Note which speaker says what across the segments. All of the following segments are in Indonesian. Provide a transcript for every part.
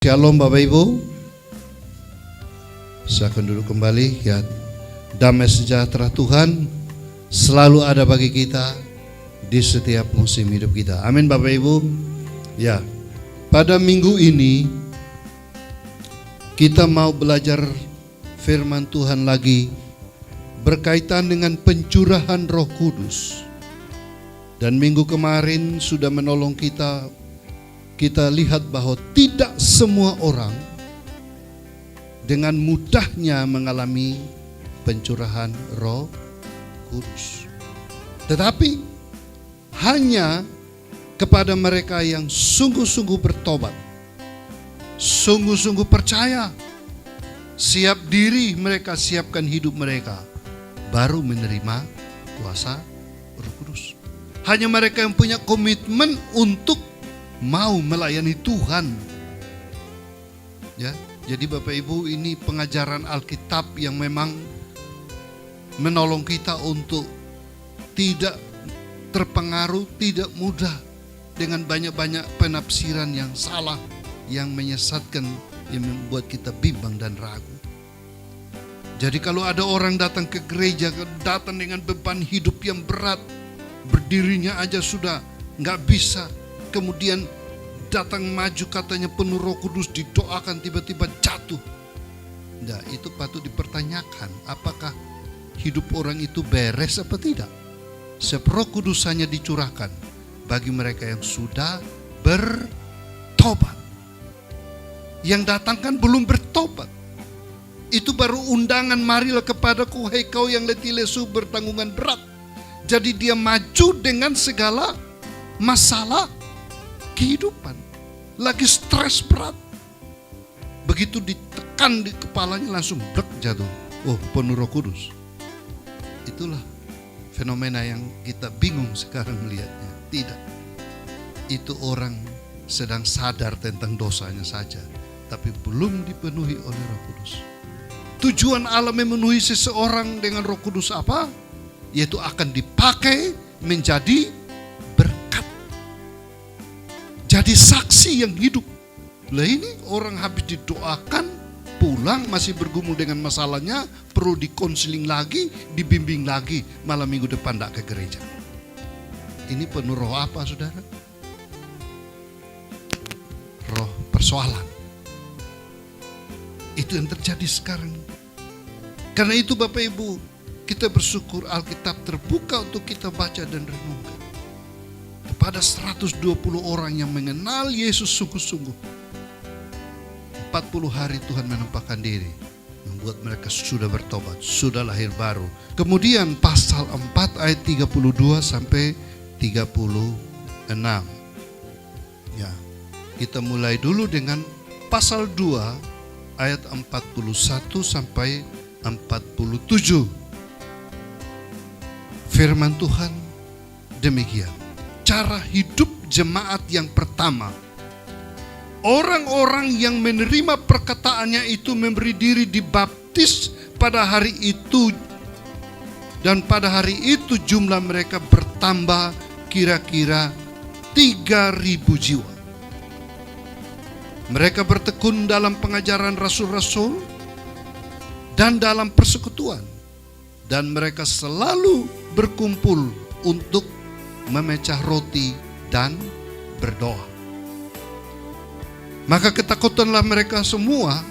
Speaker 1: Shalom Bapak Ibu. Silakan duduk kembali. Ya, damai sejahtera Tuhan selalu ada bagi kita di setiap musim hidup kita. Amin Bapak Ibu. Ya, pada minggu ini kita mau belajar firman Tuhan lagi berkaitan dengan pencurahan Roh Kudus. Dan minggu kemarin sudah menolong kita lihat bahwa tidak semua orang dengan mudahnya mengalami pencurahan Roh Kudus. Tetapi hanya kepada mereka yang sungguh-sungguh bertobat, sungguh-sungguh percaya, siap diri mereka, siapkan hidup mereka, baru menerima kuasa Roh Kudus. Hanya mereka yang punya komitmen untuk mau melayani Tuhan. Ya, jadi Bapak Ibu, ini pengajaran Alkitab yang memang menolong kita untuk tidak terpengaruh, tidak mudah dengan banyak-banyak penafsiran yang salah, yang menyesatkan, yang membuat kita bimbang dan ragu. Jadi kalau ada orang datang ke gereja, datang dengan beban hidup yang berat, berdirinya aja sudah nggak bisa, kemudian datang maju katanya penuh Roh Kudus, didoakan tiba-tiba jatuh. Nah, itu patut dipertanyakan, apakah hidup orang itu beres apa tidak? Sebab Roh Kudus hanya dicurahkan bagi mereka yang sudah bertobat. Yang datang kan belum bertobat. Itu baru undangan, marilah kepadaku hai kau yang letih lesu bertanggungan berat. Jadi dia maju dengan segala masalah kehidupan, lagi stres berat, begitu ditekan di kepalanya langsung blek jatuh. Oh, penuh Roh Kudus. Itulah fenomena yang kita bingung sekarang melihatnya. Tidak, itu orang sedang sadar tentang dosanya saja, tapi belum dipenuhi oleh Roh Kudus. Tujuan Allah memenuhi seseorang dengan Roh Kudus apa? Yaitu akan dipakai menjadi berkat, jadi saksi yang hidup. Lah ini orang habis didoakan, pulang masih bergumul dengan masalahnya, perlu dikonseling lagi, dibimbing lagi, malam minggu depan tidak ke gereja. Ini penuh roh apa saudara? Roh persoalan. Itu yang terjadi sekarang. Karena itu Bapak Ibu, kita bersyukur Alkitab terbuka untuk kita baca dan renungkan. Kepada 120 orang yang mengenal Yesus sungguh-sungguh, 40 hari Tuhan menampakkan diri, membuat mereka sudah bertobat, sudah lahir baru. Kemudian pasal 4 ayat 32 sampai 36. Ya, kita mulai dulu dengan pasal 2 ayat 41 sampai 47. Firman Tuhan demikian. Cara hidup jemaat yang pertama. Orang-orang yang menerima perkataannya itu memberi diri dibaptis pada hari itu. Dan pada hari itu jumlah mereka bertambah kira-kira 3.000 jiwa. Mereka bertekun dalam pengajaran rasul-rasul dan dalam persekutuan. Dan mereka selalu berkumpul untuk memecah roti dan berdoa. Maka ketakutanlah mereka semua,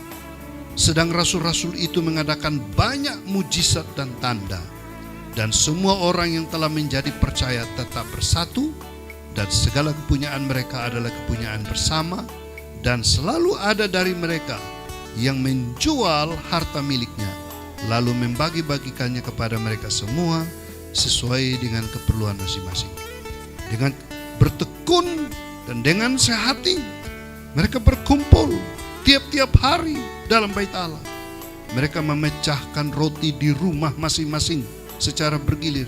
Speaker 1: sedang rasul-rasul itu mengadakan banyak mujizat dan tanda. Dan semua orang yang telah menjadi percaya tetap bersatu, dan segala kepunyaan mereka adalah kepunyaan bersama, dan selalu ada dari mereka yang menjual harta miliknya, lalu membagi-bagikannya kepada mereka semua sesuai dengan keperluan masing-masing. Dengan bertekun dan dengan sehati, mereka berkumpul tiap-tiap hari dalam bait Allah. Mereka memecahkan roti di rumah masing-masing secara bergilir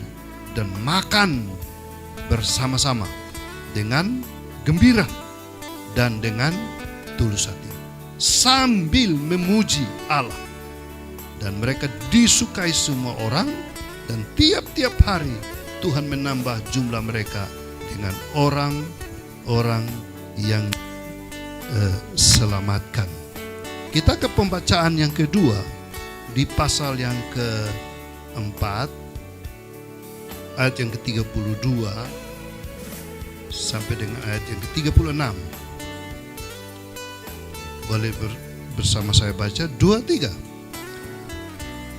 Speaker 1: dan makan bersama-sama dengan gembira dan dengan tulus hati, sambil memuji Allah. Dan mereka disukai semua orang, dan tiap-tiap hari Tuhan menambah jumlah mereka dengan orang-orang yang selamatkan. Kita ke pembacaan yang kedua di pasal yang keempat, ayat yang ke-32 sampai dengan ayat yang ke-36. Boleh bersama saya baca 2-3.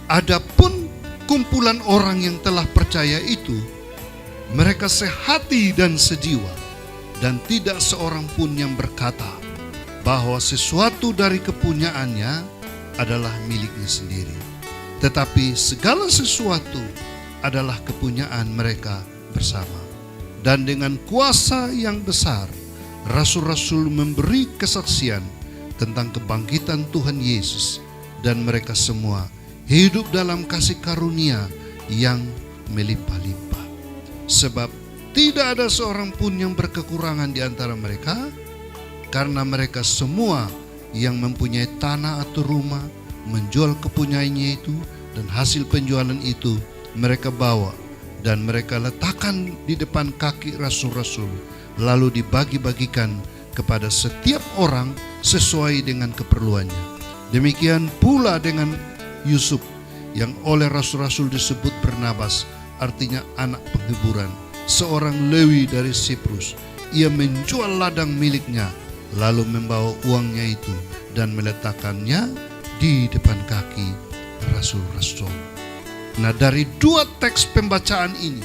Speaker 1: Adapun kumpulan orang yang telah percaya itu, mereka sehati dan sejiwa, dan tidak seorang pun yang berkata bahwa sesuatu dari kepunyaannya adalah miliknya sendiri, tetapi segala sesuatu adalah kepunyaan mereka bersama. Dan dengan kuasa yang besar, rasul-rasul memberi kesaksian tentang kebangkitan Tuhan Yesus, dan mereka semua hidup dalam kasih karunia yang melimpah-limpah. Sebab tidak ada seorang pun yang berkekurangan di antara mereka, karena mereka semua yang mempunyai tanah atau rumah menjual kepunyaannya itu, dan hasil penjualan itu mereka bawa dan mereka letakkan di depan kaki rasul-rasul, lalu dibagi-bagikan kepada setiap orang sesuai dengan keperluannya. Demikian pula dengan Yusuf, yang oleh rasul-rasul disebut Barnabas, artinya anak penghiburan, seorang Lewi dari Siprus. Ia menjual ladang miliknya, lalu membawa uangnya itu dan meletakkannya di depan kaki rasul-rasul. Nah, dari dua teks pembacaan ini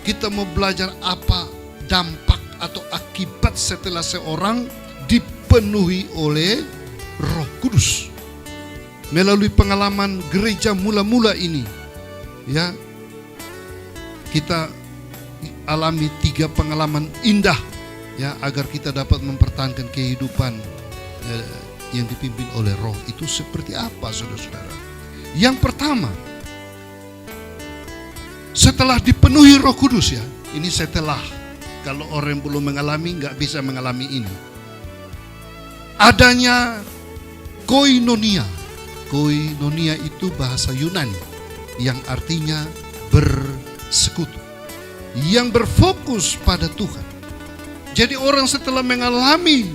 Speaker 1: kita mau belajar apa dampak atau akibat setelah seorang dipenuhi oleh Roh Kudus. Melalui pengalaman gereja mula-mula ini, ya, kita alami 3 pengalaman indah, ya, agar kita dapat mempertahankan kehidupan yang dipimpin oleh Roh itu seperti apa, saudara-saudara. Yang pertama, setelah dipenuhi Roh Kudus, ya, ini setelah, kalau orang yang belum mengalami nggak bisa mengalami ini. Adanya koinonia. Koinonia itu bahasa Yunani yang artinya bersekutu, yang berfokus pada Tuhan. Jadi orang setelah mengalami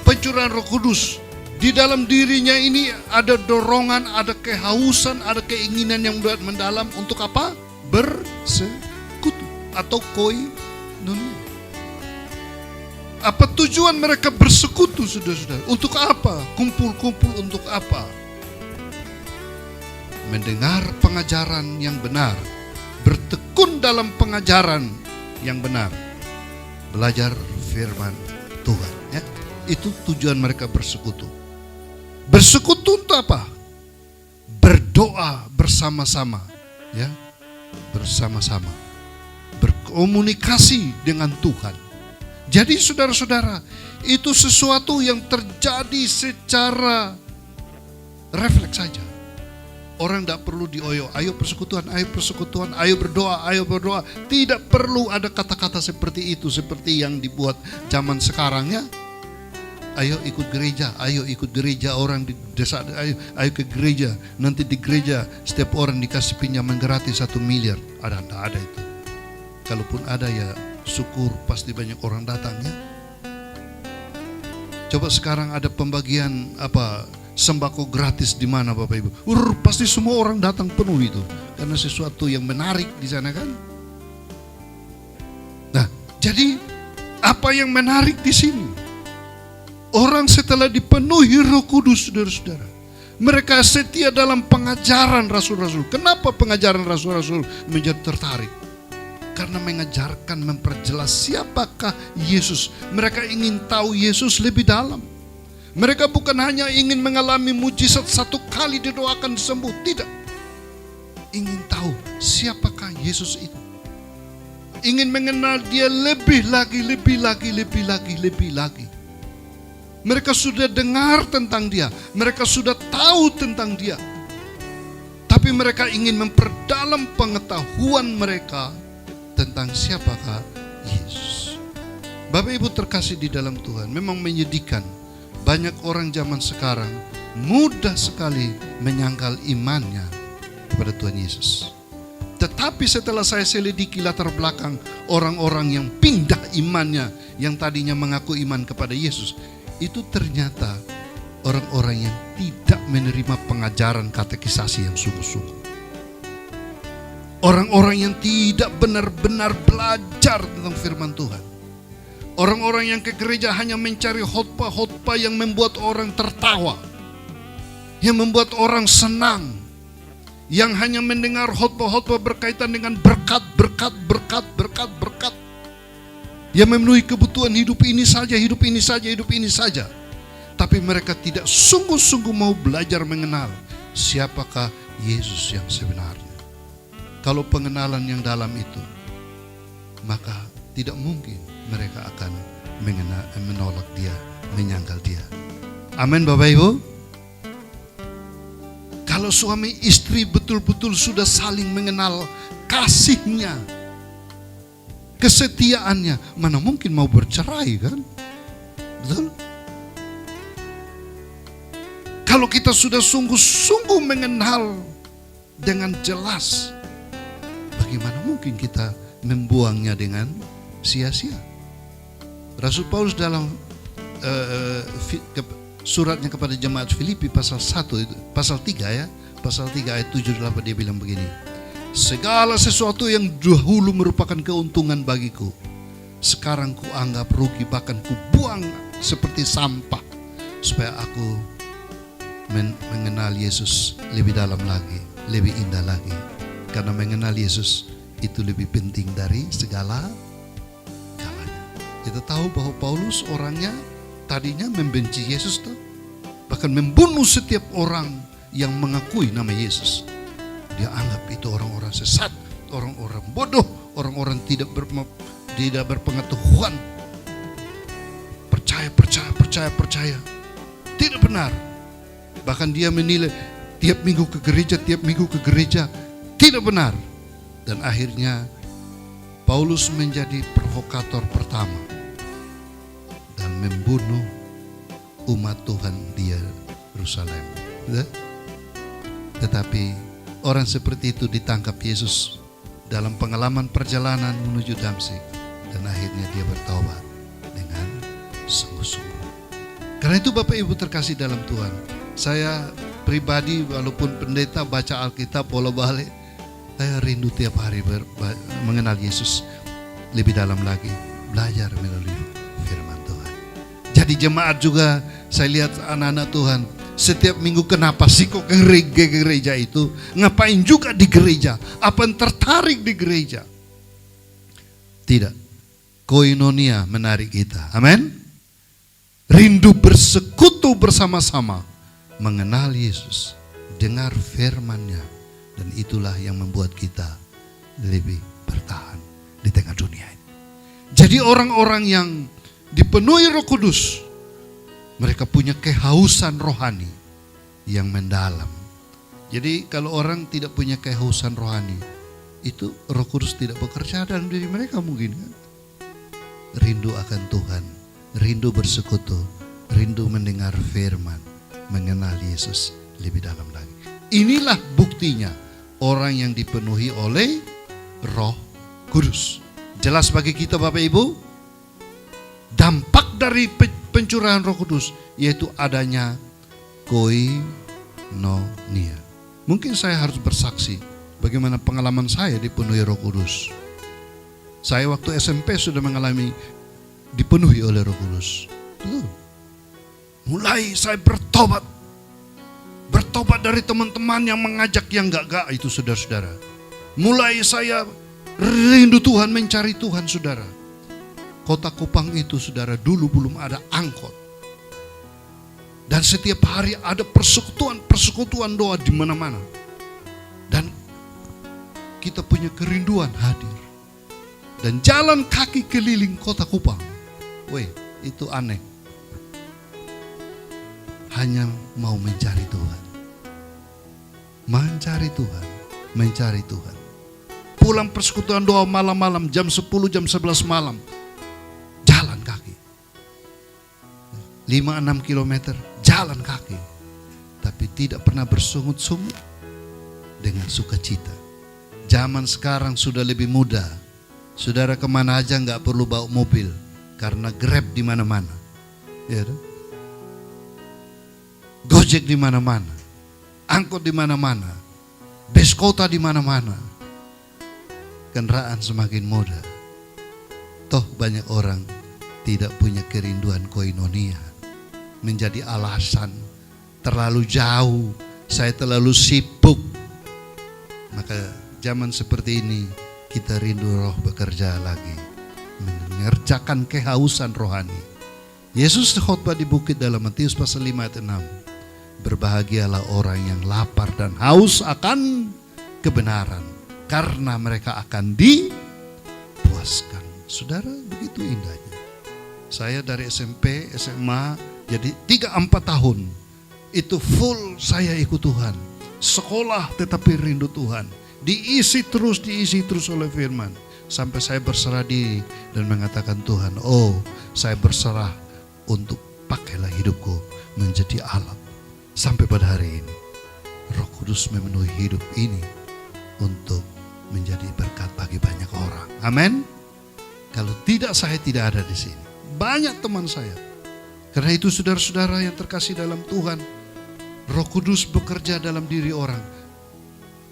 Speaker 1: pencurahan Roh Kudus, di dalam dirinya ini ada dorongan, ada kehausan, ada keinginan yang mendalam untuk apa? Bersekutu atau koinonia. Apa tujuan mereka bersekutu, saudara-saudara? Untuk apa? Kumpul-kumpul untuk apa? Mendengar pengajaran yang benar, bertekun dalam pengajaran yang benar, belajar firman Tuhan, ya. Itu tujuan mereka bersekutu. Bersekutu untuk apa? Berdoa bersama-sama, ya, bersama-sama, berkomunikasi dengan Tuhan. Jadi saudara-saudara, itu sesuatu yang terjadi secara refleks saja. Orang tidak perlu dioyo, ayo persekutuan, ayo berdoa. Tidak perlu ada kata-kata seperti itu, seperti yang dibuat zaman sekarang, ya. Ayo ikut gereja, orang di desa, ayo ke gereja. Nanti di gereja setiap orang dikasih pinjaman gratis 1 miliar. Tidak ada itu. Kalaupun ada, ya syukur, pasti banyak orang datangnya. Coba sekarang ada pembagian sembako gratis di mana, Bapak Ibu? Pasti semua orang datang penuh itu, karena sesuatu yang menarik di sana, kan? Nah, jadi apa yang menarik di sini? Orang setelah dipenuhi Roh Kudus, saudara-saudara, mereka setia dalam pengajaran rasul-rasul. Kenapa pengajaran rasul-rasul menjadi tertarik? Karena mengajarkan, memperjelas siapakah Yesus. Mereka ingin tahu Yesus lebih dalam. Mereka bukan hanya ingin mengalami mujizat 1 kali didoakan sembuh, tidak. Ingin tahu siapakah Yesus itu. Ingin mengenal Dia lebih lagi. Mereka sudah dengar tentang Dia, mereka sudah tahu tentang Dia. Tapi mereka ingin memperdalam pengetahuan mereka tentang siapakah Yesus. Bapak Ibu terkasih di dalam Tuhan, memang menyedihkan. Banyak orang zaman sekarang mudah sekali menyangkal imannya kepada Tuhan Yesus. Tetapi setelah saya selidiki latar belakang orang-orang yang pindah imannya, yang tadinya mengaku iman kepada Yesus, itu ternyata orang-orang yang tidak menerima pengajaran katekisasi yang sungguh-sungguh. Orang-orang yang tidak benar-benar belajar tentang firman Tuhan. Orang-orang yang ke gereja hanya mencari khotbah-khotbah yang membuat orang tertawa, yang membuat orang senang, yang hanya mendengar khotbah-khotbah berkaitan dengan berkat, yang memenuhi kebutuhan hidup ini saja, hidup ini saja, hidup ini saja. Tapi mereka tidak sungguh-sungguh mau belajar mengenal siapakah Yesus yang sebenarnya. Kalau pengenalan yang dalam itu, maka tidak mungkin mereka akan menolak dia, menyangkal dia. Amin Bapak Ibu. Kalau suami istri betul-betul sudah saling mengenal kasihnya, kesetiaannya, mana mungkin mau bercerai kan? Betul? Kalau kita sudah sungguh-sungguh mengenal dengan jelas, bagaimana mungkin kita membuangnya dengan sia-sia? Rasul Paulus dalam suratnya kepada jemaat Filipi pasal 1 itu, pasal 3 ya, pasal 3 ayat 7-8 dia bilang begini. Segala sesuatu yang dahulu merupakan keuntungan bagiku, sekarang ku anggap rugi, bahkan ku buang seperti sampah, supaya aku mengenal Yesus lebih dalam lagi, lebih indah lagi. Karena mengenal Yesus itu lebih penting dari segala galanya. Kita tahu bahwa Paulus orangnya tadinya membenci Yesus tuh, bahkan membunuh setiap orang yang mengakui nama Yesus. Dia anggap itu orang-orang sesat, orang-orang bodoh, orang-orang tidak berpengetahuan. Percaya. Tidak benar. Bahkan dia menilai tiap minggu ke gereja tidak benar. Dan akhirnya Paulus menjadi provokator pertama dan membunuh umat Tuhan di Yerusalem. Tetapi orang seperti itu ditangkap Yesus dalam pengalaman perjalanan menuju Damsyik, dan akhirnya dia bertobat dengan sungguh-sungguh. Karena itu Bapak Ibu terkasih dalam Tuhan, saya pribadi walaupun pendeta baca Alkitab bola-balik, saya rindu tiap hari mengenal Yesus lebih dalam lagi, belajar melalui firman Tuhan. Jadi jemaat juga saya lihat anak-anak Tuhan, setiap minggu kenapa sih kok ke gereja itu? Ngapain juga di gereja? Apa yang tertarik di gereja? Tidak. Koinonia menarik kita. Amin. Rindu bersekutu bersama-sama, mengenal Yesus, dengar firman-Nya, dan itulah yang membuat kita lebih bertahan di tengah dunia ini. Jadi orang-orang yang dipenuhi Roh Kudus, mereka punya kehausan rohani yang mendalam. Jadi kalau orang tidak punya kehausan rohani, itu Roh Kudus tidak bekerja dalam diri mereka mungkin kan. Rindu akan Tuhan, rindu bersekutu, rindu mendengar firman, mengenal Yesus lebih dalam lagi. Inilah buktinya orang yang dipenuhi oleh Roh Kudus. Jelas bagi kita Bapak Ibu, dampak dari pencurahan Roh Kudus yaitu adanya koinonia. Mungkin saya harus bersaksi bagaimana pengalaman saya dipenuhi Roh Kudus. Saya waktu SMP sudah mengalami dipenuhi oleh Roh Kudus. Mulai saya bertobat dari teman-teman yang mengajak yang gak itu saudara-saudara. Mulai saya rindu Tuhan, mencari Tuhan saudara. Kota Kupang itu saudara dulu belum ada angkot. Dan setiap hari ada persekutuan doa di mana-mana. Dan kita punya kerinduan hadir. Dan jalan kaki keliling Kota Kupang. Weh, itu aneh. Hanya mau mencari Tuhan. Mencari Tuhan. Pulang persekutuan doa malam-malam jam 10, jam 11 malam. Jalan kaki. 5-6 kilometer jalan kaki. Tapi tidak pernah bersungut-sungut dengan sukacita. Zaman sekarang sudah lebih mudah. Saudara kemana aja gak perlu bawa mobil. Karena Grab di mana-mana. Ya, Gojek di mana-mana, angkot di mana-mana, bis kota di mana-mana. Kendaraan semakin mudah. Toh banyak orang tidak punya kerinduan koinonia. Menjadi alasan terlalu jauh, saya terlalu sibuk. Maka zaman seperti ini kita rindu Roh bekerja lagi, mengerjakan kehausan rohani. Yesus khotbah di bukit dalam Matius pasal 5 ayat 6. Berbahagialah orang yang lapar dan haus akan kebenaran, karena mereka akan dipuaskan. Saudara, begitu indahnya. Saya dari SMP, SMA, jadi 3-4 tahun itu full saya ikut Tuhan. Sekolah tetapi rindu Tuhan. Diisi terus oleh firman. Sampai saya berserah diri dan mengatakan, Tuhan, saya berserah untuk pakailah hidupku menjadi alat. Sampai pada hari ini Roh Kudus memenuhi hidup ini untuk menjadi berkat bagi banyak orang. Amin. Kalau tidak, saya tidak ada di sini. Banyak teman saya. Karena itu saudara-saudara yang terkasih dalam Tuhan, Roh Kudus bekerja dalam diri orang.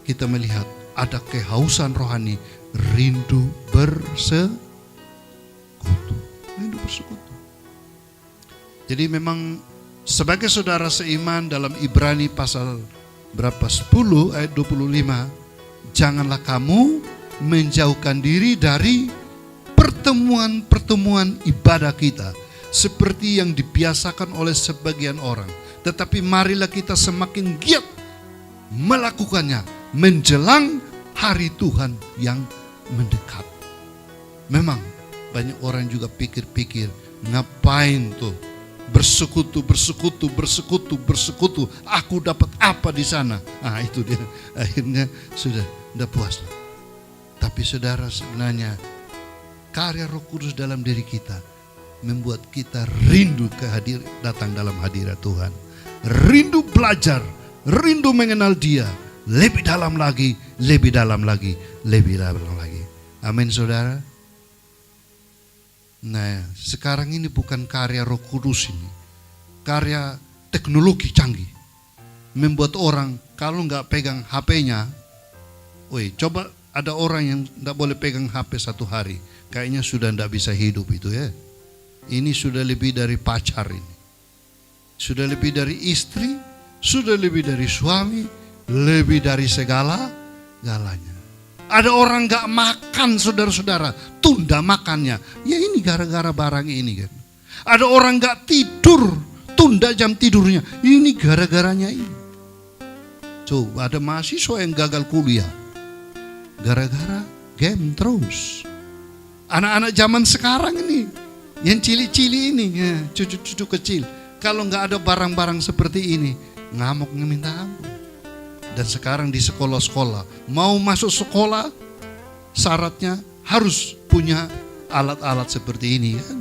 Speaker 1: Kita melihat ada kehausan rohani, rindu bersekutu. Rindu bersekutu. Jadi memang sebagai saudara seiman dalam Ibrani pasal 10 ayat 25, janganlah kamu menjauhkan diri dari pertemuan-pertemuan ibadah kita seperti yang dibiasakan oleh sebagian orang, tetapi marilah kita semakin giat melakukannya menjelang hari Tuhan yang mendekat. Memang banyak orang juga pikir-pikir, ngapain tuh bersekutu, aku dapat apa di sana? Itu dia, akhirnya sudah puas. Tapi saudara, sebenarnya karya Roh Kudus dalam diri kita membuat kita rindu datang dalam hadirat Tuhan. Rindu belajar, rindu mengenal Dia lebih dalam lagi, lebih dalam lagi. Amin, saudara. Nah, sekarang ini bukan karya Roh Kudus ini, karya teknologi canggih. Membuat orang kalau nggak pegang HP-nya, coba ada orang yang nggak boleh pegang HP 1 hari, kayaknya sudah nggak bisa hidup itu ya. Ini sudah lebih dari pacar ini, sudah lebih dari istri, sudah lebih dari suami, lebih dari segala-galanya. Ada orang gak makan, saudara-saudara, tunda makannya. Ya ini gara-gara barang ini kan. Ada orang gak tidur, tunda jam tidurnya. Ini gara-garanya ini. Coba ada mahasiswa yang gagal kuliah gara-gara game terus. Anak-anak zaman sekarang ini, yang cili-cili ini, cucu-cucu kecil, kalau gak ada barang-barang seperti ini, ngamuknya minta ampun. Dan sekarang di sekolah-sekolah, mau masuk sekolah syaratnya harus punya alat-alat seperti ini kan.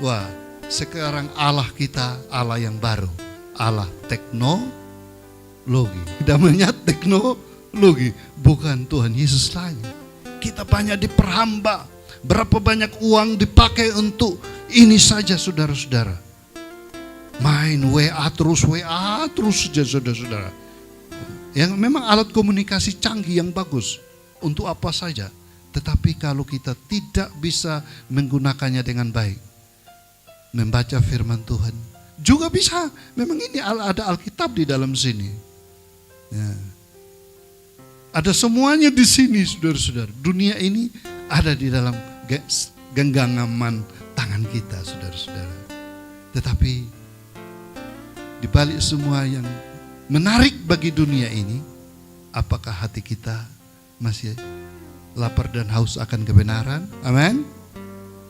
Speaker 1: Wah, sekarang Allah kita Allah yang baru, Allah teknologi. Namanya teknologi, bukan Tuhan Yesus lagi. Kita banyak diperhamba, berapa banyak uang dipakai untuk ini saja, saudara-saudara. Main WA terus saja, saudara-saudara. Yang memang alat komunikasi canggih yang bagus untuk apa saja. Tetapi kalau kita tidak bisa menggunakannya dengan baik, membaca firman Tuhan juga bisa. Memang ini ada Alkitab di dalam sini ya. Ada semuanya di sini, saudara-saudara. Dunia ini ada di dalam genggaman tangan kita, saudara-saudara. Tetapi di balik semua yang menarik bagi dunia ini, apakah hati kita masih lapar dan haus akan kebenaran? Amin?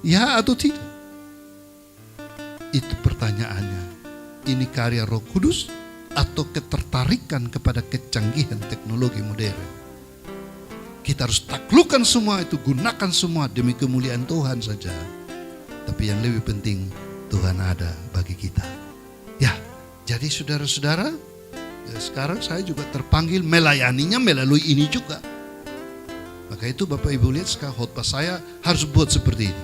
Speaker 1: Ya atau tidak? Itu pertanyaannya. Ini karya Roh Kudus atau ketertarikan kepada kecanggihan teknologi modern? Kita harus taklukkan semua itu, gunakan semua demi kemuliaan Tuhan saja. Tapi yang lebih penting, Tuhan ada bagi kita. Ya, jadi saudara-saudara, sekarang saya juga terpanggil melayaninya melalui ini juga. Maka itu Bapak Ibu lihat sekarang khotbah saya harus buat seperti ini.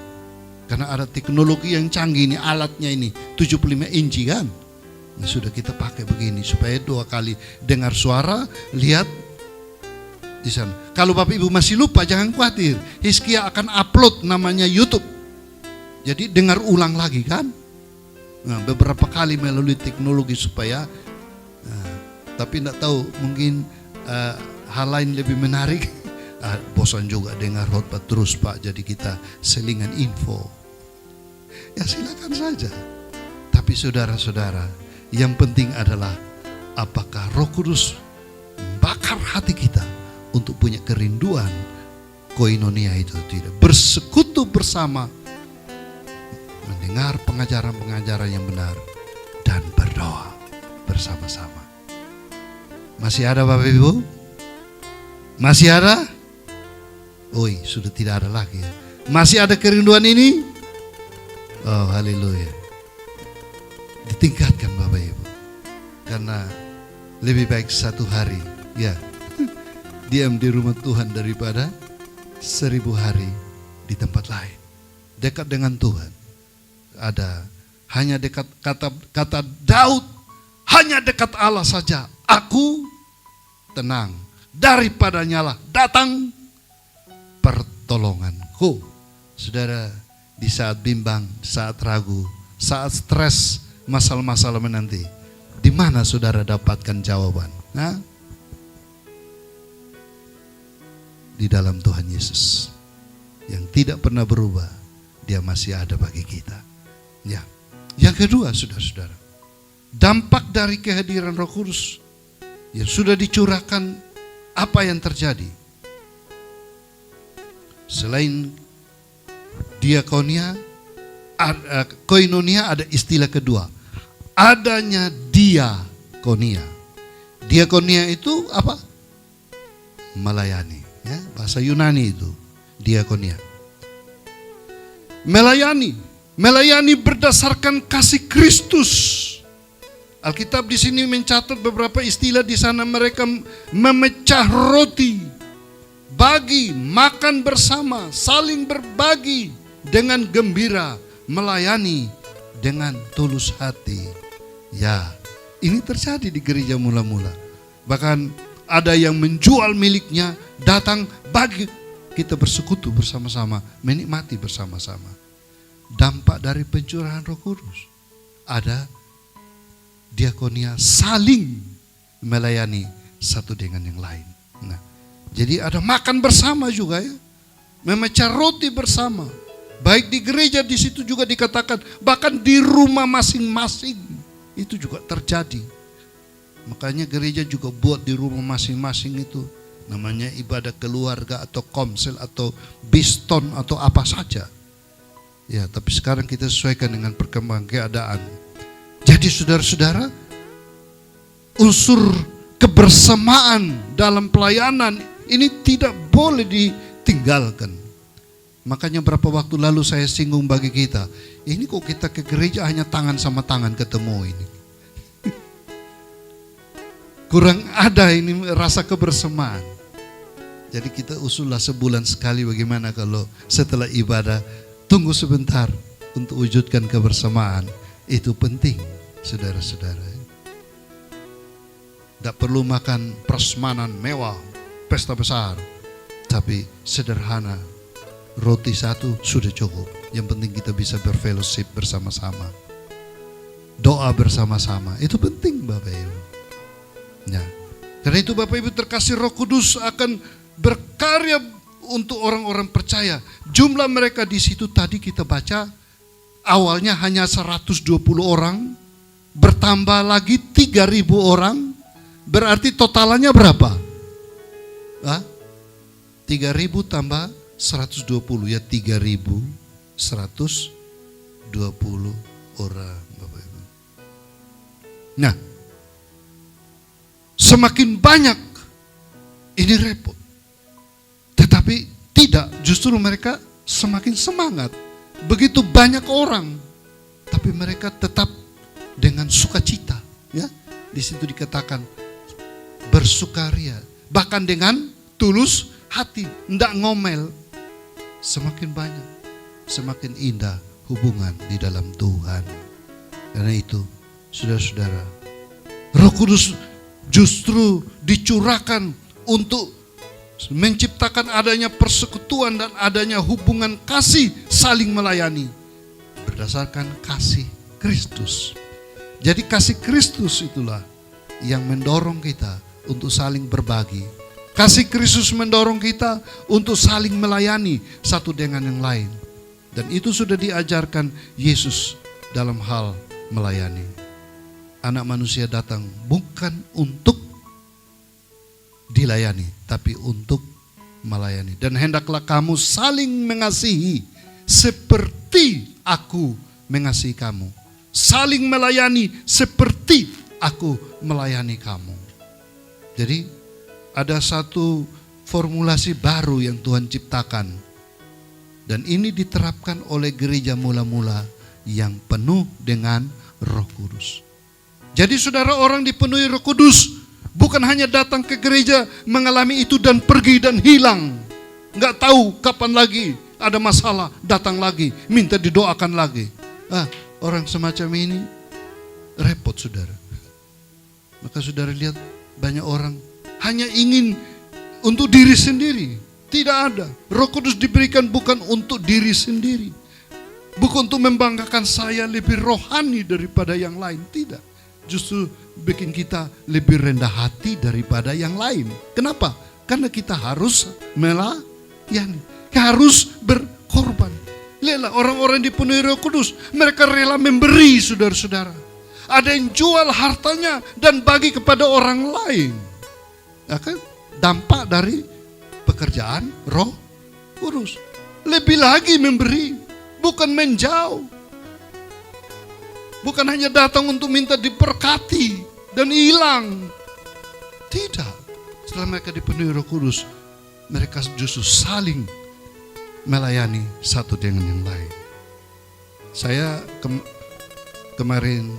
Speaker 1: Karena ada teknologi yang canggih ini, alatnya ini 75 inci kan. Nah, sudah kita pakai begini supaya 2 kali dengar suara, lihat di sana. Kalau Bapak Ibu masih lupa, jangan khawatir. Hizkia akan upload namanya YouTube. Jadi dengar ulang lagi kan. Nah, beberapa kali melalui teknologi supaya tapi tidak tahu, mungkin hal lain lebih menarik. Bosan juga dengar khotbah terus Pak, jadi kita selingan info. Ya silakan saja. Tapi saudara-saudara, yang penting adalah apakah Roh Kudus membakar hati kita untuk punya kerinduan koinonia itu tidak. Bersekutu bersama, mendengar pengajaran-pengajaran yang benar, dan berdoa bersama-sama. Masih ada Bapak Ibu? Masih ada? Oi, sudah tidak ada lagi. Masih ada kerinduan ini? Oh, haleluya. Ditingkatkan Bapak Ibu. Karena lebih baik 1 hari ya diam di rumah Tuhan daripada 1000 hari di tempat lain. Dekat dengan Tuhan. Ada hanya dekat, kata Daud, hanya dekat Allah saja aku tenang, daripadanya lah datang pertolonganku. Saudara, di saat bimbang, saat ragu, saat stres, masalah-masalah menanti, di mana saudara dapatkan jawaban? Nah, di dalam Tuhan Yesus yang tidak pernah berubah. Dia masih ada bagi kita. Ya. Yang kedua, saudara-saudara, dampak dari kehadiran Roh Kudus yang sudah dicurahkan, apa yang terjadi? Selain diakonia, koinonia, ada istilah kedua, adanya diakonia. Diakonia itu apa? Melayani, ya, bahasa Yunani itu diakonia. Melayani berdasarkan kasih Kristus. Alkitab di sini mencatat beberapa istilah di sana. Mereka memecah roti, bagi, makan bersama, saling berbagi dengan gembira, melayani dengan tulus hati. Ya, ini terjadi di gereja mula-mula. Bahkan ada yang menjual miliknya, datang bagi, kita bersekutu bersama-sama, menikmati bersama-sama. Dampak dari pencurahan Roh Kudus, ada diakonia, saling melayani satu dengan yang lain. Nah, jadi ada makan bersama juga ya, memecah roti bersama. Baik di gereja, di situ juga dikatakan, bahkan di rumah masing-masing itu juga terjadi. Makanya gereja juga buat di rumah masing-masing itu namanya ibadah keluarga atau komsel atau biston atau apa saja. Ya, tapi sekarang kita sesuaikan dengan perkembangan keadaan. Jadi saudara-saudara, unsur kebersamaan dalam pelayanan ini tidak boleh ditinggalkan. Makanya berapa waktu lalu saya singgung bagi kita, ini kok kita ke gereja hanya tangan sama tangan ketemu ini. Kurang ada ini rasa kebersamaan. Jadi kita usullah sebulan sekali, bagaimana kalau setelah ibadah tunggu sebentar untuk wujudkan kebersamaan. Itu penting, saudara-saudara. Tidak perlu makan prasmanan mewah, pesta besar, tapi sederhana. Roti satu sudah cukup. Yang penting kita bisa berfellowship bersama-sama, doa bersama-sama. Itu penting Bapak Ibu. Nah, karena itu Bapak Ibu terkasih, Roh Kudus akan berkarya untuk orang-orang percaya. Jumlah mereka di situ tadi kita baca, awalnya hanya 120 orang, bertambah lagi 3.000 orang, berarti totalannya berapa? 3.000 tambah 120, ya 3.120 orang Bapak Ibu. Nah, semakin banyak ini repot. Tetapi tidak, justru mereka semakin semangat. Begitu banyak orang, tapi mereka tetap dengan sukacita, ya. Di situ dikatakan bersukaria, bahkan dengan tulus hati, tidak ngomel. Semakin banyak, semakin indah hubungan di dalam Tuhan. Karena itu Saudara-saudara, Roh Kudus justru dicurahkan untuk menciptakan adanya persekutuan dan adanya hubungan kasih saling melayani berdasarkan kasih Kristus. Jadi kasih Kristus itulah yang mendorong kita untuk saling berbagi. Kasih Kristus mendorong kita untuk saling melayani satu dengan yang lain. Dan itu sudah diajarkan Yesus dalam hal melayani. Anak manusia datang bukan untuk dilayani, tapi untuk melayani. Dan hendaklah kamu saling mengasihi seperti aku mengasihi kamu. Saling melayani seperti aku melayani kamu. Jadi ada satu formulasi baru yang Tuhan ciptakan. Dan ini diterapkan oleh gereja mula-mula yang penuh dengan Roh Kudus. Jadi saudara, orang dipenuhi Roh Kudus bukan hanya datang ke gereja mengalami itu dan pergi dan hilang. Nggak tahu kapan lagi ada masalah, datang lagi, minta didoakan lagi. Orang semacam ini repot saudara. Maka saudara lihat banyak orang hanya ingin untuk diri sendiri. Tidak ada. Roh Kudus diberikan bukan untuk diri sendiri. Bukan untuk membanggakan saya lebih rohani daripada yang lain. Tidak. Justru bikin kita lebih rendah hati daripada yang lain. Kenapa? Karena kita harus melayani. Harus berkorban. Lihatlah orang-orang dipenuhi Roh Kudus. Mereka rela memberi saudara-saudara. Ada yang jual hartanya dan bagi kepada orang lain. Dampak dari pekerjaan Roh Kudus. Lebih lagi memberi, bukan menjauh. Bukan hanya datang untuk minta diberkati dan hilang. Tidak. Setelah mereka dipenuhi Roh Kudus, mereka justru saling melayani satu dengan yang lain. Saya kemarin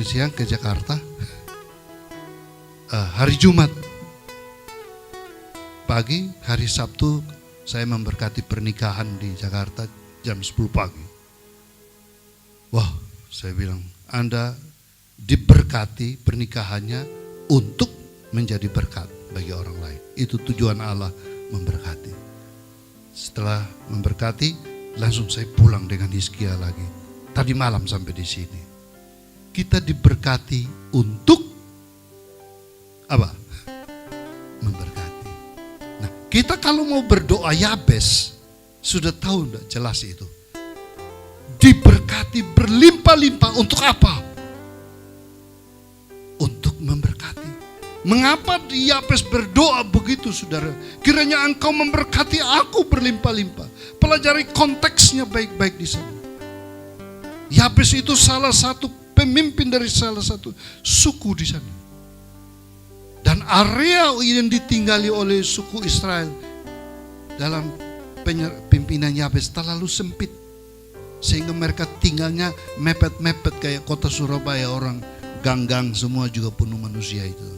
Speaker 1: siang ke Jakarta. Hari Jumat pagi, hari Sabtu saya memberkati pernikahan di Jakarta jam 10 pagi. Wah, saya bilang, Anda diberkati pernikahannya untuk menjadi berkat bagi orang lain. Itu tujuan Allah memberkati. Setelah memberkati, langsung saya pulang dengan Hizkia lagi. Tadi malam sampai di sini. Kita diberkati untuk apa? Memberkati. Nah, kita kalau mau berdoa Yabes, sudah tahu enggak jelas itu. Diberkati berlimpah-limpah untuk apa? Untuk memberkati. Mengapa Yabes berdoa begitu saudara? Kiranya engkau memberkati aku berlimpah-limpah. Pelajari konteksnya baik-baik di sana. Yabes itu salah satu pemimpin dari salah satu suku di sana. Dan area yang ditinggali oleh suku Israel dalam pimpinan Yabes terlalu sempit. Sehingga mereka tinggalnya mepet-mepet kayak kota Surabaya, orang gang-gang semua juga penuh manusia itu.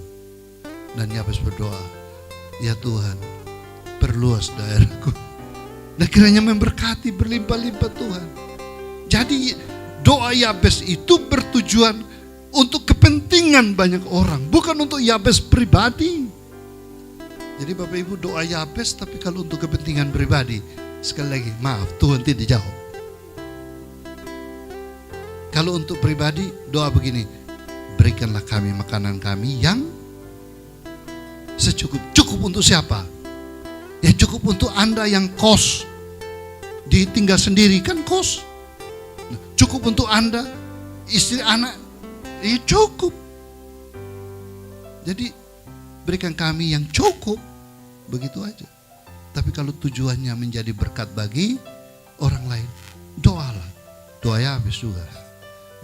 Speaker 1: Dan Yabes berdoa, ya Tuhan, perluas daerahku. Dan kiranya memberkati berlimpah-limpah Tuhan. Jadi doa Yabes itu bertujuan untuk kepentingan banyak orang, bukan untuk Yabes pribadi. Jadi Bapak Ibu doa Yabes tapi kalau untuk kepentingan pribadi, sekali lagi maaf, Tuhan tidak jawab. Kalau untuk pribadi doa begini, berikanlah kami makanan kami yang secukup. Cukup untuk siapa? Ya cukup untuk Anda yang kos, ditinggal sendiri kan kos. Cukup untuk Anda, istri anak, ya cukup. Jadi berikan kami yang cukup, begitu aja. Tapi kalau tujuannya menjadi berkat bagi orang lain, doalah. Doa Yabes juga.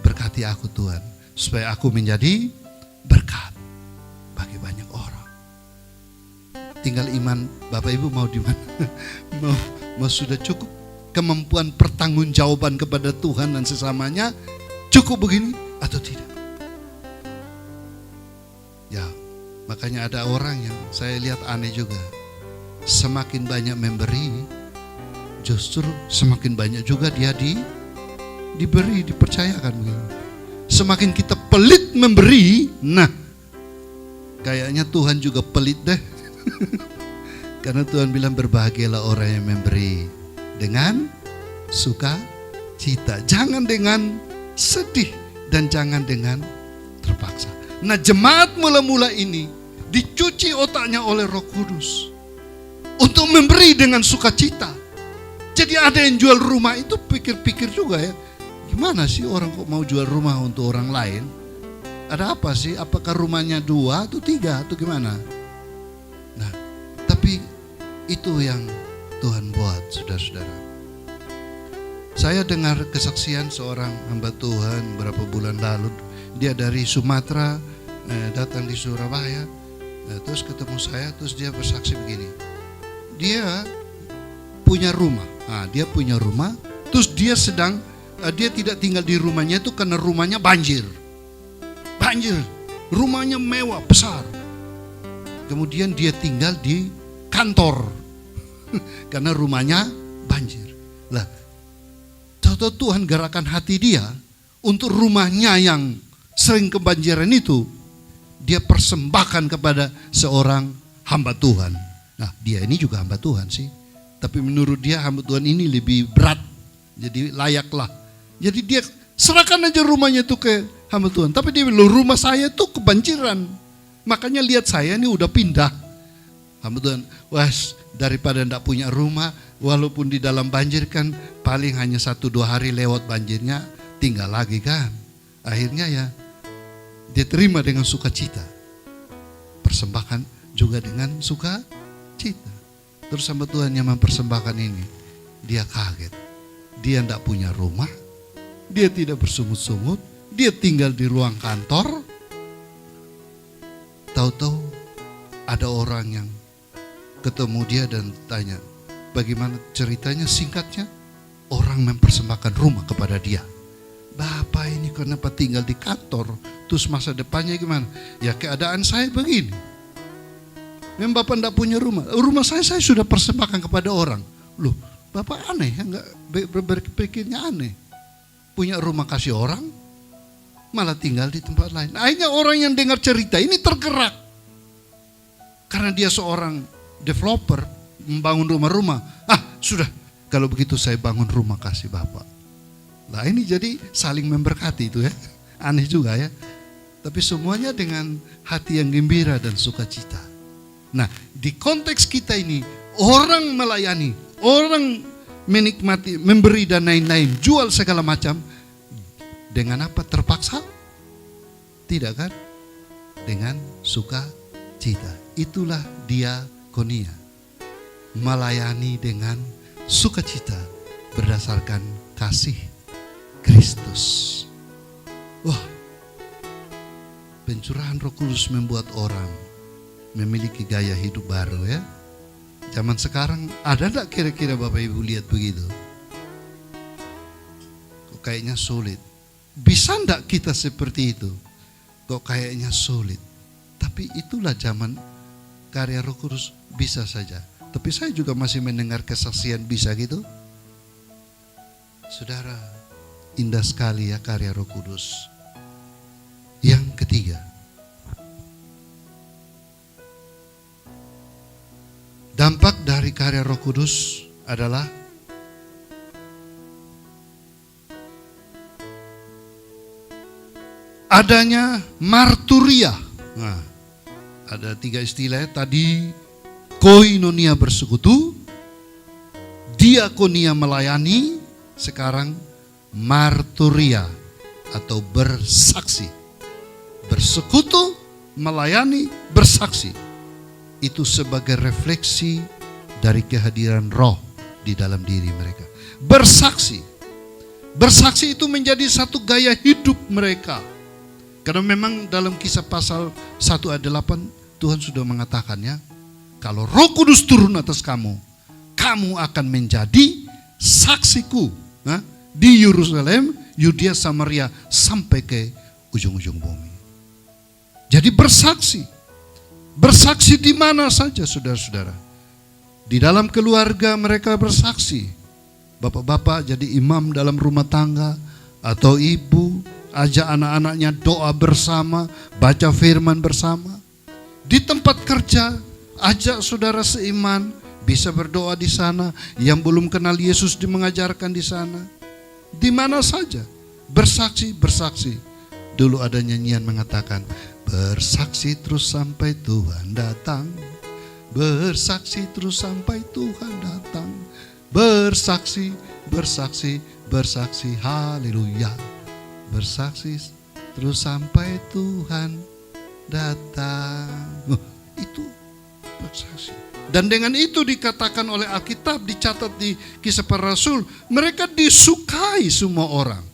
Speaker 1: Berkati aku Tuhan, supaya aku menjadi berkat bagi banyak orang. Tinggal iman Bapak Ibu mau di mana? mau sudah cukup kemampuan pertanggungjawaban kepada Tuhan dan sesamanya cukup begini atau tidak? Ya, makanya ada orang yang saya lihat aneh juga. Semakin banyak memberi, justru semakin banyak juga dia diberi, dipercayakan begitu. Semakin kita pelit memberi, nah kayaknya Tuhan juga pelit deh. Karena Tuhan bilang berbahagialah orang yang memberi dengan sukacita, jangan dengan sedih dan jangan dengan terpaksa. Nah, jemaat mula-mula ini dicuci otaknya oleh Roh Kudus untuk memberi dengan sukacita. Jadi ada yang jual rumah itu pikir-pikir juga ya, gimana sih orang kok mau jual rumah untuk orang lain? Ada apa sih? Apakah rumahnya 2 atau 3 atau gimana? Nah, tapi itu yang Tuhan buat, saudara-saudara. Saya dengar kesaksian seorang hamba Tuhan beberapa bulan lalu. Dia dari Sumatera, datang di Surabaya, terus ketemu saya, terus dia bersaksi begini. Dia punya rumah, dia punya rumah, terus dia tidak tinggal di rumahnya itu karena rumahnya banjir, rumahnya mewah besar. Kemudian dia tinggal di kantor karena rumahnya banjir. Lah, tahu-tahu Tuhan gerakan hati dia untuk rumahnya yang sering kebanjiran itu, dia persembahkan kepada seorang hamba Tuhan. Nah, dia ini juga hamba Tuhan sih, tapi menurut dia hamba Tuhan ini lebih berat, jadi layaklah. Jadi dia serahkan aja rumahnya itu ke hamba Tuhan. Tapi dia bilang, rumah saya tuh kebanjiran, makanya lihat saya ini udah pindah. Hamba Tuhan, daripada ndak punya rumah, walaupun di dalam banjir kan paling hanya 1-2 hari lewat banjirnya, tinggal lagi kan. Akhirnya ya dia terima dengan sukacita, persembahkan juga dengan sukacita. Terus hamba Tuhan yang mempersembahkan ini, dia kaget. Dia ndak punya rumah, dia tidak bersungut-sungut, dia tinggal di ruang kantor. Tahu-tahu ada orang yang ketemu dia dan tanya, bagaimana ceritanya? Singkatnya, orang mempersembahkan rumah kepada dia. Bapak ini kenapa tinggal di kantor? Terus masa depannya gimana? Ya keadaan saya begini. Memang Bapak tidak punya rumah. Rumah saya sudah persembahkan kepada orang. Loh, Bapak aneh ya, enggak berpikirnya aneh. Punya rumah kasih orang, malah tinggal di tempat lain. Akhirnya orang yang dengar cerita ini tergerak. Karena dia seorang developer, membangun rumah-rumah. Sudah, kalau begitu saya bangun rumah kasih Bapak. Nah, ini jadi saling memberkati itu ya. Aneh juga ya. Tapi semuanya dengan hati yang gembira dan sukacita. Nah, di konteks kita ini, orang melayani, orang menikmati, memberi dan lain-lain, jual segala macam. Dengan apa? Terpaksa? Tidak kan? Dengan sukacita. Itulah diakonia. Melayani dengan sukacita berdasarkan kasih Kristus. Wah, pencurahan Roh Kudus membuat orang memiliki gaya hidup baru ya. Zaman sekarang ada enggak kira-kira Bapak Ibu lihat begitu? Kok kayaknya sulit. Bisa enggak kita seperti itu? Kok kayaknya sulit. Tapi itulah zaman karya Roh Kudus, bisa saja. Tapi saya juga masih mendengar kesaksian bisa gitu. Saudara, indah sekali ya karya Roh Kudus. Yang ketiga, dampak dari karya Roh Kudus adalah adanya marturia. Nah, ada 3 istilah tadi: koinonia bersekutu, diakonia melayani, sekarang marturia atau bersaksi. Bersekutu, melayani, bersaksi. Itu sebagai refleksi dari kehadiran Roh di dalam diri mereka. Bersaksi. Bersaksi itu menjadi satu gaya hidup mereka. Karena memang dalam Kisah pasal 1 ayat 8 Tuhan sudah mengatakannya, kalau Roh Kudus turun atas kamu, kamu akan menjadi saksiku di Yerusalem, Yudea, Samaria, sampai ke ujung-ujung bumi. Jadi bersaksi. Bersaksi di mana saja, saudara-saudara. Di dalam keluarga mereka bersaksi. Bapak-bapak jadi imam dalam rumah tangga, atau ibu ajak anak-anaknya doa bersama, baca firman bersama. Di tempat kerja, ajak saudara seiman, bisa berdoa di sana. Yang belum kenal Yesus mengajarkan di sana. Di mana saja, bersaksi. Dulu ada nyanyian mengatakan, bersaksi terus sampai Tuhan datang. Bersaksi terus sampai Tuhan datang. Bersaksi, haleluya. Bersaksi terus sampai Tuhan datang. Itu bersaksi. Dan dengan itu dikatakan oleh Alkitab, dicatat di Kisah Para Rasul, mereka disukai semua orang.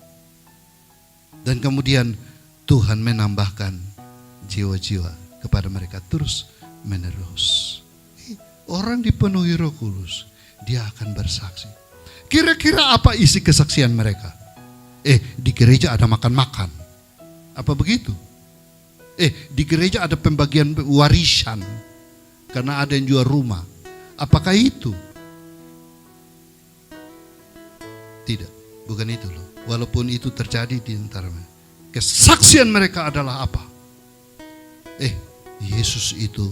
Speaker 1: Dan kemudian Tuhan menambahkan jiwa-jiwa kepada mereka terus menerus. Orang dipenuhi Roh Kudus, dia akan bersaksi. Kira-kira apa isi kesaksian mereka? Di gereja ada makan-makan. Apa begitu? Di gereja ada pembagian warisan karena ada yang jual rumah. Apakah itu? Tidak, bukan itu loh. Walaupun itu terjadi di antara mereka, kesaksian mereka adalah apa? Yesus itu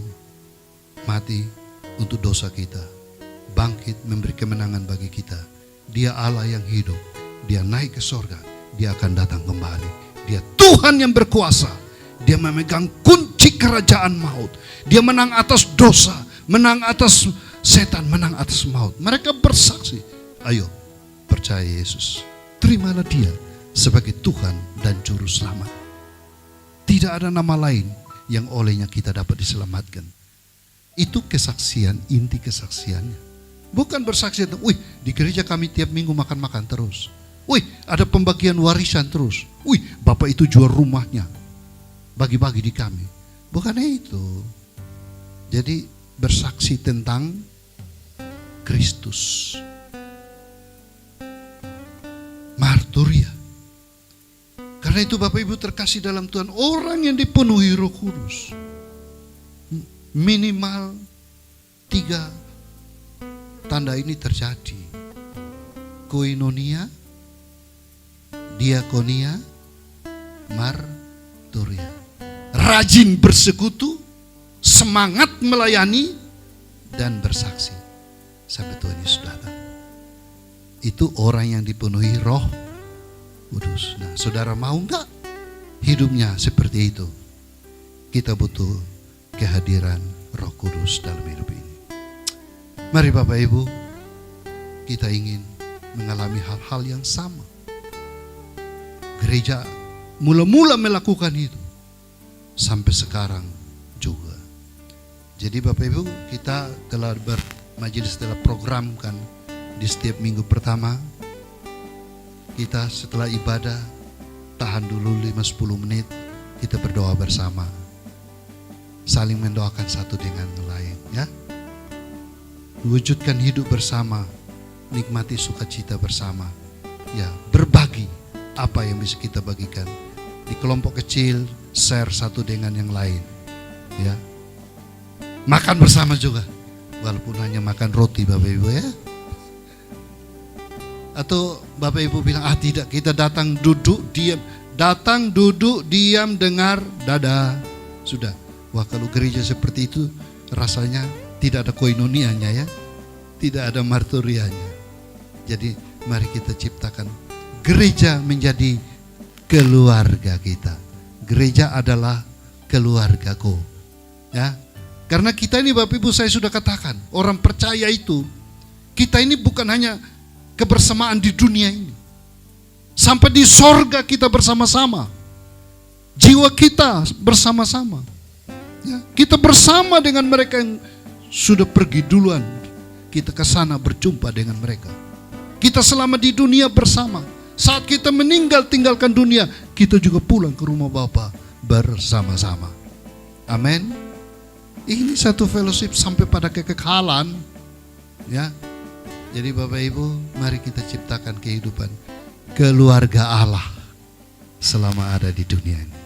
Speaker 1: mati untuk dosa kita, bangkit memberi kemenangan bagi kita. Dia Allah yang hidup, dia naik ke sorga, dia akan datang kembali. Dia Tuhan yang berkuasa, dia memegang kunci kerajaan maut. Dia menang atas dosa, menang atas setan, menang atas maut. Mereka bersaksi, ayo percaya Yesus, terimalah dia sebagai Tuhan dan Juru Selamat. Tidak ada nama lain yang olehnya kita dapat diselamatkan. Itu kesaksian, inti kesaksiannya. Bukan bersaksi, di gereja kami tiap minggu makan-makan terus. Ada pembagian warisan terus. Bapak itu jual rumahnya, bagi-bagi di kami. Bukan itu. Jadi bersaksi tentang Kristus. Marturia. Karena itu Bapak Ibu terkasih dalam Tuhan, orang yang dipenuhi Roh Kudus, minimal 3 tanda ini terjadi. Koinonia, diakonia, marturia. Rajin bersekutu, semangat melayani, dan bersaksi sampai Tuhan Yesus datang. Itu orang yang dipenuhi Roh Kudus. Nah, saudara mau enggak hidupnya seperti itu? Kita butuh kehadiran Roh Kudus dalam hidup ini. Mari Bapak Ibu, kita ingin mengalami hal-hal yang sama. Gereja mula-mula melakukan itu, sampai sekarang juga. Jadi Bapak Ibu, kita telah bermajelis, telah programkan di setiap minggu pertama. Kita setelah ibadah tahan dulu 5-10 menit, kita berdoa bersama, saling mendoakan satu dengan lain, ya. Wujudkan hidup bersama, nikmati sukacita bersama, ya. Berbagi apa yang bisa kita bagikan di kelompok kecil, share satu dengan yang lain, ya. Makan bersama juga, walaupun hanya makan roti Bapak Ibu, ya. Atau Bapak Ibu bilang, tidak, kita datang duduk diam. Datang duduk diam dengar dadah. Sudah. Wah, kalau gereja seperti itu rasanya tidak ada koinonianya, ya. Tidak ada marturianya. Jadi mari kita ciptakan gereja menjadi keluarga kita. Gereja adalah keluargaku, ya. Karena kita ini Bapak Ibu, saya sudah katakan, orang percaya itu, kita ini bukan hanya kebersamaan di dunia ini. Sampai di sorga kita bersama-sama. Jiwa kita bersama-sama, ya. Kita bersama dengan mereka yang sudah pergi duluan. Kita ke sana berjumpa dengan mereka. Kita selama di dunia bersama. Saat kita meninggal tinggalkan dunia, kita juga pulang ke rumah Bapa bersama-sama. Amin. Ini satu fellowship sampai pada kekekalan, ya. Jadi Bapak Ibu, mari kita ciptakan kehidupan keluarga Allah selama ada di dunia ini.